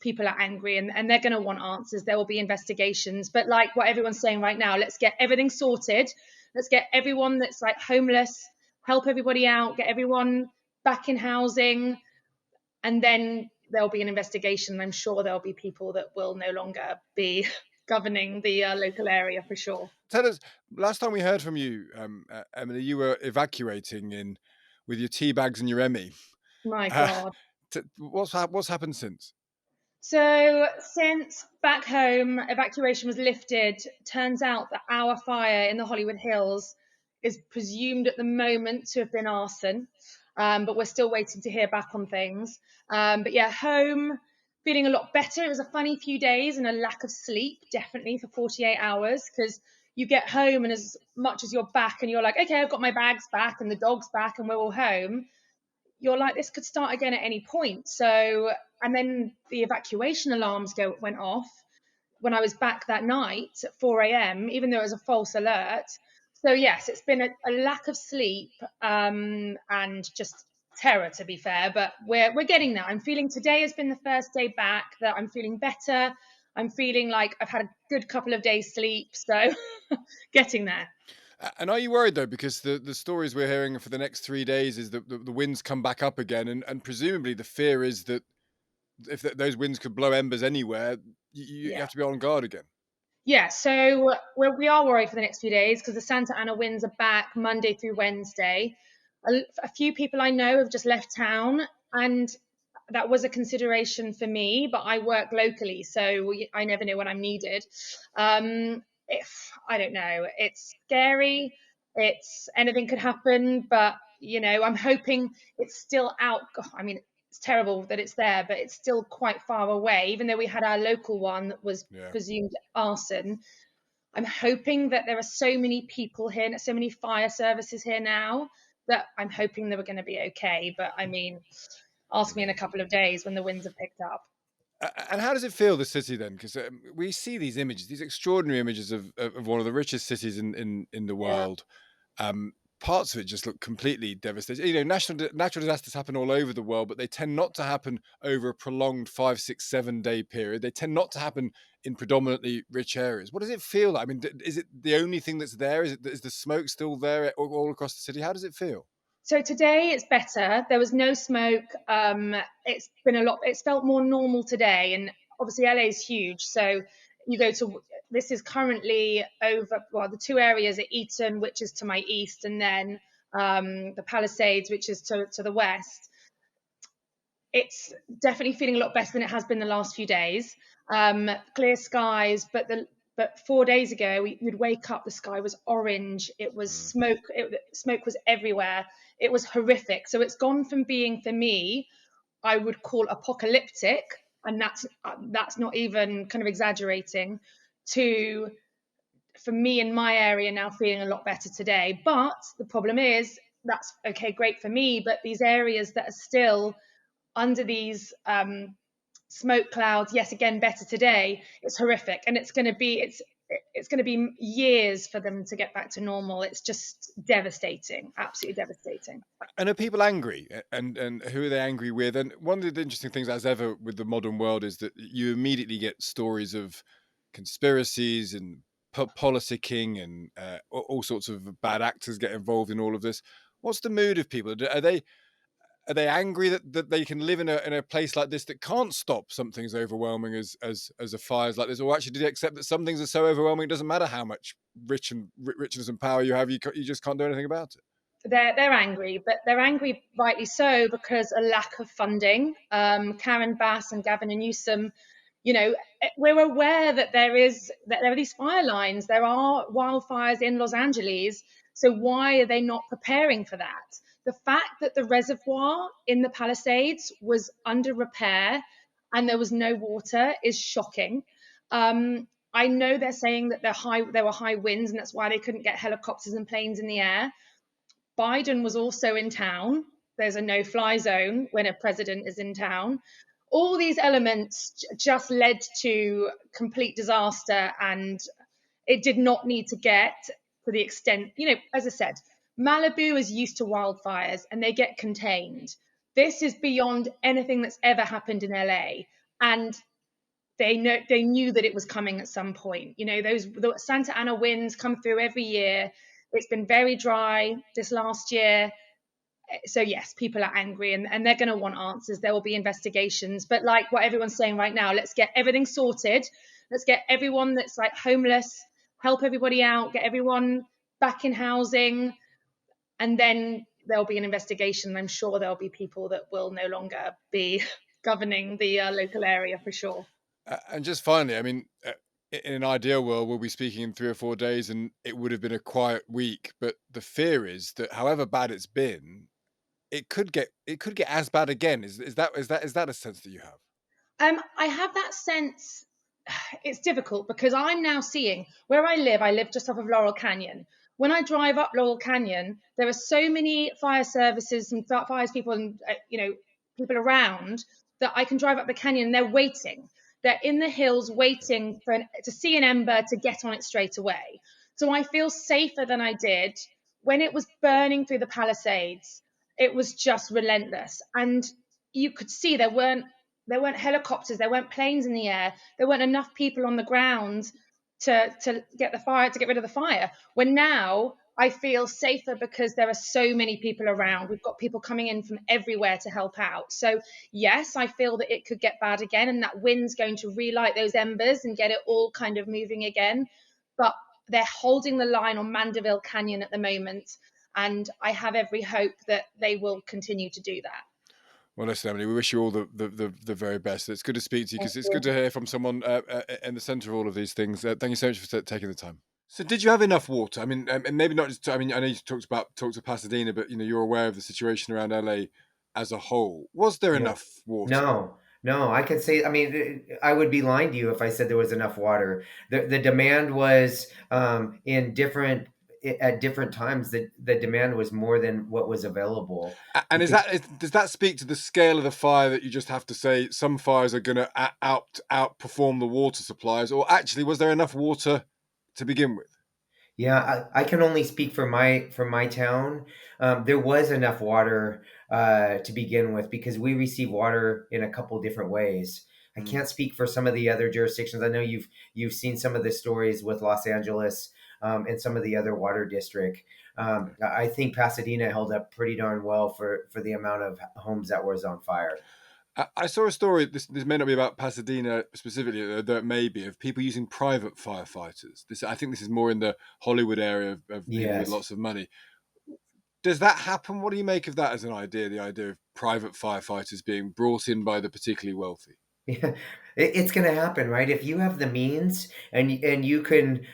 people are angry, and they're going to want answers. There will be investigations. But like what everyone's saying right now, let's get everything sorted. Let's get everyone that's like homeless, help everybody out, get everyone back in housing. And then there'll be an investigation. I'm sure there'll be people that will no longer be governing the local area for sure. Tell us, last time we heard from you, Emily, you were evacuating with your tea bags and your Emmy. My Uh, God. what's happened since? So since back home evacuation was lifted, turns out that our fire in the Hollywood Hills is presumed at the moment to have been arson, but we're still waiting to hear back on things. But yeah, home, feeling a lot better. It was a funny few days and a lack of sleep, definitely for 48 hours, because you get home and as much as you're back and you're like, okay, I've got my bags back and the dog's back and we're all home, you're like, this could start again at any point. So, and then the evacuation alarms went off when I was back that night at 4 a.m., even though it was a false alert. So yes, it's been a lack of sleep and just terror, to be fair. But we're getting there. I'm feeling today has been the first day back that I'm feeling better. I'm feeling like I've had a good couple of days sleep. So getting there. And are you worried though, because the stories we're hearing for the next 3 days is that the winds come back up again, and presumably the fear is that if those winds could blow embers anywhere, you Yeah. have to be on guard again. Yeah, so we are worried for the next few days because the Santa Ana winds are back Monday through Wednesday. A few people I know have just left town, and that was a consideration for me, but I work locally, so I never know when I'm needed. If I don't know, it's scary. It's anything could happen, but I'm hoping it's still out. I mean, it's terrible that it's there, but it's still quite far away. Even though we had our local one that was Yeah. presumed arson, I'm hoping that there are so many people here, so many fire services here now, that I'm hoping that we're going to be okay. But I mean, ask me in a couple of days when the winds have picked up. And how does it feel, the city, then? Because we see these images, these extraordinary images of one of the richest cities in the Yeah. world. Parts of it just look completely devastating. Natural disasters happen all over the world, but they tend not to happen over a prolonged 5, 6, 7 day period. They tend not to happen in predominantly rich areas. What does it feel like? I mean, is it the only thing that's there? Is the smoke still there all across the city? How does it feel? So today it's better. There was no smoke. It's been a lot. It's felt more normal today, and obviously LA is huge. So you go to this is currently over. Well, the two areas are Eaton, which is to my east, and then the Palisades, which is to the west. It's definitely feeling a lot better than it has been the last few days. Clear skies, but 4 days ago you'd wake up, the sky was orange. It was smoke. Smoke was everywhere. It was horrific. So it's gone from being, for me, I would call apocalyptic, and that's not even kind of exaggerating, to for me in my area now feeling a lot better today. But the problem is that's okay, great for me, but these areas that are still under these smoke clouds, yes, again, better today, it's horrific, and it's going to be years for them to get back to normal. It's just devastating, absolutely devastating. And are people angry? And who are they angry with? And one of the interesting things, as ever, with the modern world is that you immediately get stories of conspiracies and politicking, and all sorts of bad actors get involved in all of this. What's the mood of people? Are they angry that they can live in a place like this that can't stop something as overwhelming as a fires like this? Or actually, do they accept that some things are so overwhelming it doesn't matter how much richness and power you have, you just can't do anything about it? They're angry, but they're angry rightly so, because a lack of funding. Karen Bass and Gavin Newsom, we're aware that there are these fire lines, there are wildfires in Los Angeles. So why are they not preparing for that? The fact that the reservoir in the Palisades was under repair and there was no water is shocking. I know they're saying that there were high winds and that's why they couldn't get helicopters and planes in the air. Biden was also in town. There's a no-fly zone when a president is in town. All these elements just led to complete disaster, and it did not need to get to the extent, as I said, Malibu is used to wildfires and they get contained. This is beyond anything that's ever happened in LA. And they knew that it was coming at some point. The Santa Ana winds come through every year. It's been very dry this last year. So yes, people are angry, and they're going to want answers. There will be investigations, but like what everyone's saying right now, let's get everything sorted. Let's get everyone that's like homeless, help everybody out, get everyone back in housing, and then there'll be an investigation. I'm sure there'll be people that will no longer be governing the local area for sure. And just finally, I mean, in an ideal world, we'll be speaking in 3 or 4 days, and it would have been a quiet week. But the fear is that, however bad it's been, it could get as bad again. Is that a sense that you have? I have that sense. It's difficult because I'm now seeing where I live just off of Laurel Canyon. When I drive up Laurel Canyon, there are so many fire services and fires people and people around that I can drive up the canyon and they're waiting. They're in the hills waiting to see an ember to get on it straight away. So I feel safer than I did when it was burning through the Palisades. It was just relentless, and you could see there weren't helicopters, there weren't planes in the air, there weren't enough people on the ground to get rid of the fire. When now I feel safer because there are so many people around. We've got people coming in from everywhere to help out. So yes, I feel that it could get bad again, and that wind's going to relight those embers and get it all kind of moving again. But they're holding the line on Mandeville Canyon at the moment, and I have every hope that they will continue to do that. Well, listen, Emily, we wish you all the very best. It's good to speak to you Thank because it's good you. to hear from someone in the centre of all of these things. Thank you so much for taking the time. So, did you have enough water? I mean, and maybe not just. I mean, I know you talked to Pasadena, but you're aware of the situation around LA as a whole. Was there Yeah. enough water? No, no, I can say, I mean, I would be lying to you if I said there was enough water. The demand was in different at different times. The demand was more than what was available. And does that speak to the scale of the fire that you just have to say some fires are going to outperform the water supplies, or actually was there enough water to begin with? Yeah, I can only speak for my town. There was enough water to begin with because we receive water in a couple different ways. I Mm, can't speak for some of the other jurisdictions. I know you've seen some of the stories with Los Angeles and some of the other water district. I think Pasadena held up pretty darn well for the amount of homes that was on fire. I saw a story. This may not be about Pasadena specifically, though it may be, of people using private firefighters. I think this is more in the Hollywood area of people with Yes. lots of money. Does that happen? What do you make of that as an idea? The idea of private firefighters being brought in by the particularly wealthy. Yeah, it's going to happen, right? If you have the means and you can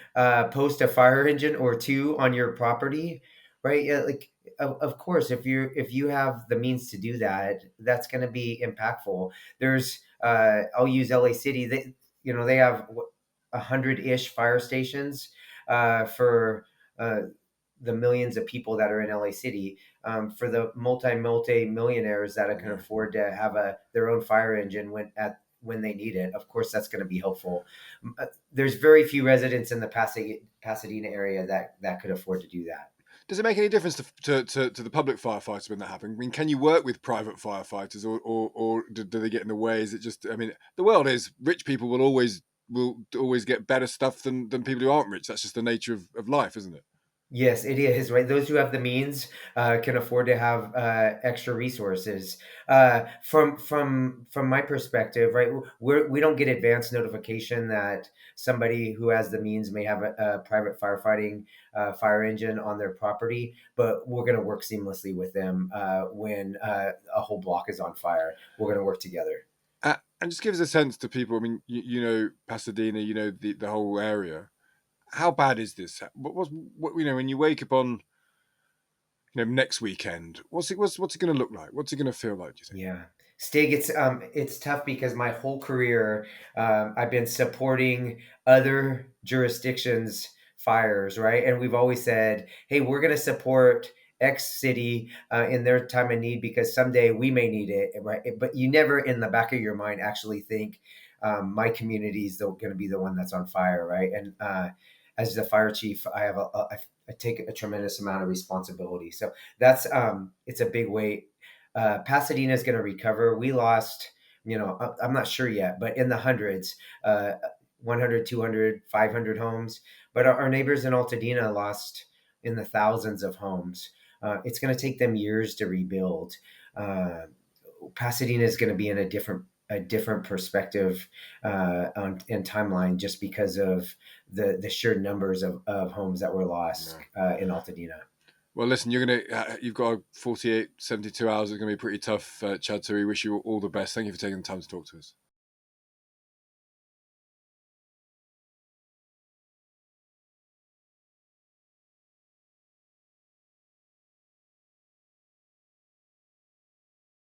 post a fire engine or two on your property, right? Yeah, like of course, if you have the means to do that, that's going to be impactful. There's I'll use LA City. They have 100-ish fire stations for the millions of people that are in LA City. For the multi millionaires that can Yeah. afford to have their own fire engine when they need it. Of course, that's going to be helpful. There's very few residents in the Pasadena area that could afford to do that. Does it make any difference to the public firefighters when that happens? I mean, can you work with private firefighters, or do they get in the way? Is it just? I mean, the world is rich people will always get better stuff than people who aren't rich. That's just the nature of life, isn't it? Yes, it is, right? Those who have the means can afford to have extra resources. From my perspective, right, we don't get advance notification that somebody who has the means may have a private firefighting fire engine on their property, but we're going to work seamlessly with them when a whole block is on fire. We're going to work together. And just gives a sense to people. I mean, Pasadena, the whole area. How bad is this? What when you wake up on next weekend? What's it going to look like? What's it going to feel like? Do you think? Yeah. Stig, it's tough because my whole career I've been supporting other jurisdictions fires, right? And we've always said, hey, we're going to support X city in their time of need because someday we may need it, right? But you never in the back of your mind actually think my community is going to be the one that's on fire, right? And as the fire chief, I take a tremendous amount of responsibility. So that's it's a big weight. Pasadena is going to recover. We lost I'm not sure yet, but in the hundreds, 100, 200, 500 homes. But our neighbors in Altadena lost in the thousands of homes. It's going to take them years to rebuild. Pasadena is going to be in a different perspective and timeline, just because of the sheer numbers of homes that were lost in Altadena. Well, listen, you've got 48, 72 hours. It's going to be pretty tough, Chad. So we wish you all the best. Thank you for taking the time to talk to us.